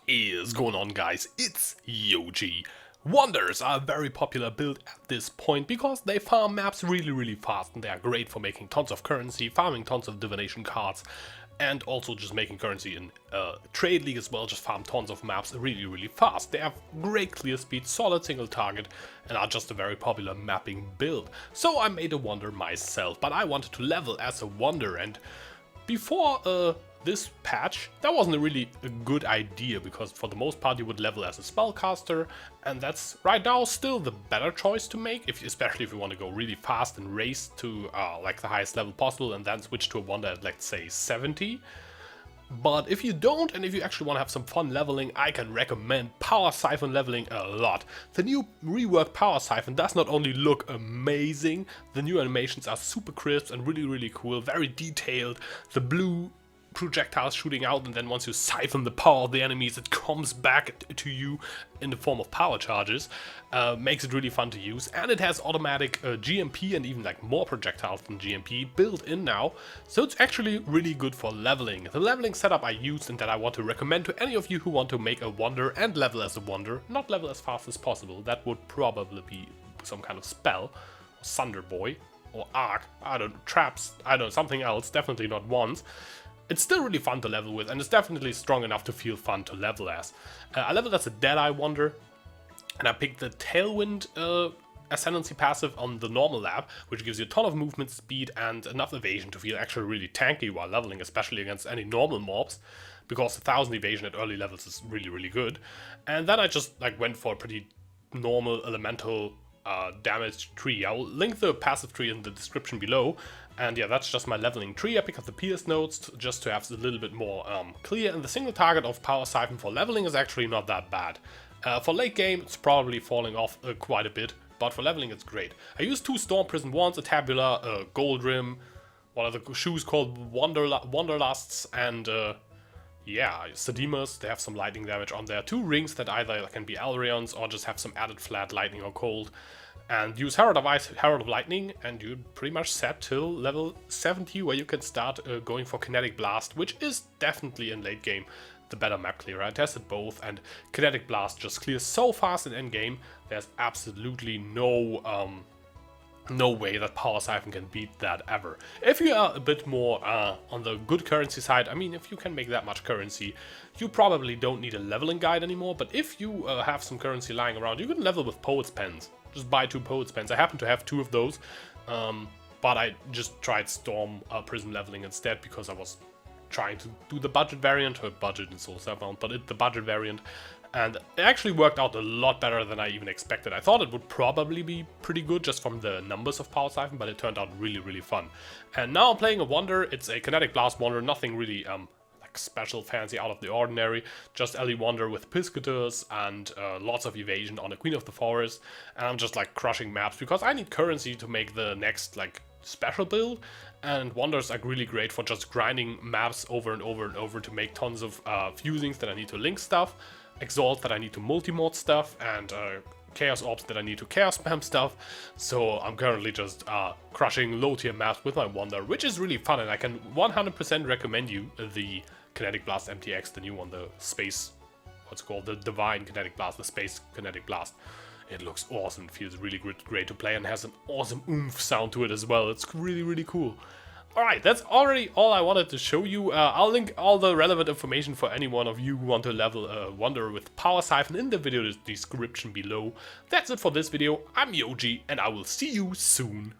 Is going on, guys? It's Yoji. Wonders are a very popular build at this point because they farm maps really fast and they are great for making tons of currency, farming tons of divination cards, and also just making currency in Trade League as well. Just farm tons of maps really fast. They have great clear speed, solid single target, and are just a very popular mapping build. So I made a Wonder myself, but I wanted to level as a Wonder, and before this patch, that wasn't really a good idea, because for the most part you would level as a spellcaster, and that's right now still the better choice to make, especially if you want to go really fast and race to like the highest level possible and then switch to a Wonder at, let's say, 70. But if you don't, and if you actually want to have some fun leveling, I can recommend Power Siphon leveling a lot. The new reworked Power Siphon does not only look amazing, the new animations are super crisp and really cool, very detailed. The blue projectiles shooting out, and then once you siphon the power of the enemies, it comes back to you in the form of power charges. Makes it really fun to use, and it has automatic GMP and even like more projectiles than GMP built in now, so it's actually really good for leveling. The leveling setup I used and that I want to recommend to any of you who want to make a Wonder and level as a Wonder, not level as fast as possible. That would probably be some kind of spell, or Thunder Boy, or Arc, I don't know, Traps, I don't know, something else, definitely not Wands. It's still really fun to level with, and it's definitely strong enough to feel fun to level as. I leveled as a Deadeye Wonder, and I picked the Tailwind Ascendancy passive on the normal lab, which gives you a ton of movement speed and enough evasion to feel actually really tanky while leveling, especially against any normal mobs, because 1000 evasion at early levels is really good. And then I just like went for a pretty normal elemental damage tree. I will link the passive tree in the description below, and yeah, that's just my leveling tree. I pick up the Pierce nodes just to have a little bit more clear, and the single target of Power Siphon for leveling is actually not that bad. For late game, it's probably falling off quite a bit, but for leveling it's great. I use 2 Storm Prism wands, a Tabula, a Gold Rim, one of the shoes called Wanderlusts, and yeah, Sadimas. They have some lightning damage on there. 2 rings that either can be elreons or just have some added flat lightning or cold. And use Herald of Ice, Herald of Lightning, and you're pretty much set till level 70, where you can start going for Kinetic Blast, which is definitely in late game the better map clearer. I tested both, and Kinetic Blast just clears so fast in endgame. There's absolutely no way that Power Siphon can beat that ever. If you are a bit more on the good currency side, I mean, if you can make that much currency, you probably don't need a leveling guide anymore, but if you have some currency lying around, you can level with Poet's Pens. Just buy 2 Poet's Pens. I happen to have 2 of those, but I just tried Storm Prism leveling instead because I was trying to do the budget variant, or budget in Soul Savant, but the budget variant, and it actually worked out a lot better than I even expected. I thought it would probably be pretty good just from the numbers of Power Siphon, but it turned out really fun. And now I'm playing a Wonder. It's a Kinetic Blast Wonder, nothing really like special, fancy, out of the ordinary. Just LE Wonder with Piscators and lots of evasion on a Queen of the Forest, and I'm just like crushing maps because I need currency to make the next like special build, and Wonders are really great for just grinding maps over and over to make tons of fusings that I need to link stuff, Exalt that I need to multi-mod stuff, and Chaos Orbs that I need to Chaos Spam stuff. So I'm currently just crushing low tier maps with my Wonder, which is really fun, and I can 100% recommend you the Kinetic Blast MTX, the new one, the space, what's called the Divine Kinetic Blast, the Space Kinetic Blast. It looks awesome, feels really great to play, and has an awesome oomph sound to it as well. It's really cool. Alright, that's already all I wanted to show you. I'll link all the relevant information for any one of you who want to level a Wonder with Power Siphon in the video description below. That's it for this video. I'm Yoji, and I will see you soon.